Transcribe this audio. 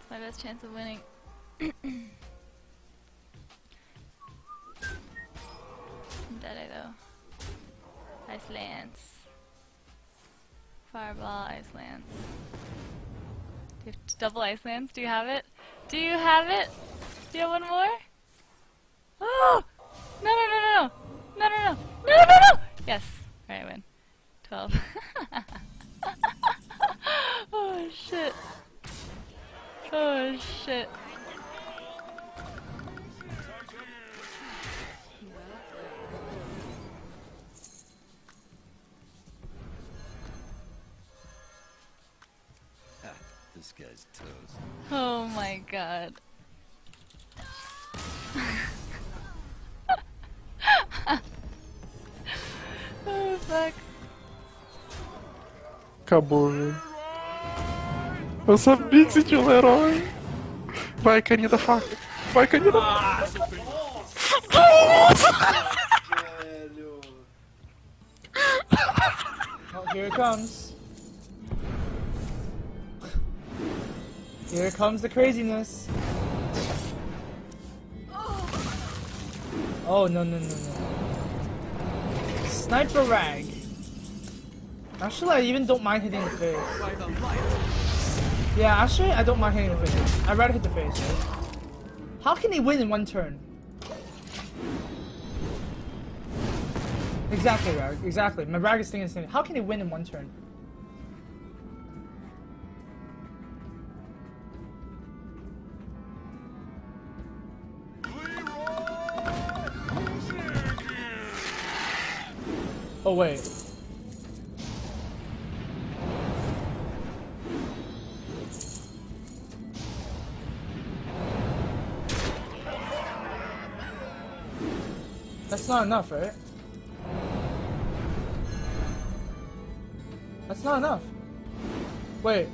My best chance of winning. Dead though. Ice Lance. Fireball, Ice Lance. Do you have double Ice Lance? Do you have it? Do you have it? Do you have one more? Oh! No, no, no, no, no! No, no, no! No, no, no! Yes! Alright, I win. 12. Oh, shit. Oh, shit. This guy's toast. Oh my god. Oh fuck. Acabou, velho. Eu sabia que você tinha um herói. Vai, caninha da faca. Vai, caninha da faca. Oh, here it comes. Here comes the craziness. Oh, no, no, no, no. Sniper rag. Actually, I even don't mind hitting the face. Yeah, actually, I don't mind hitting the face. I'd rather hit the face. How can he win in one turn? Exactly, Rag. Exactly. My Rag is thinking the same. How can he win in one turn? Oh wait. That's not enough, right? That's not enough. Wait.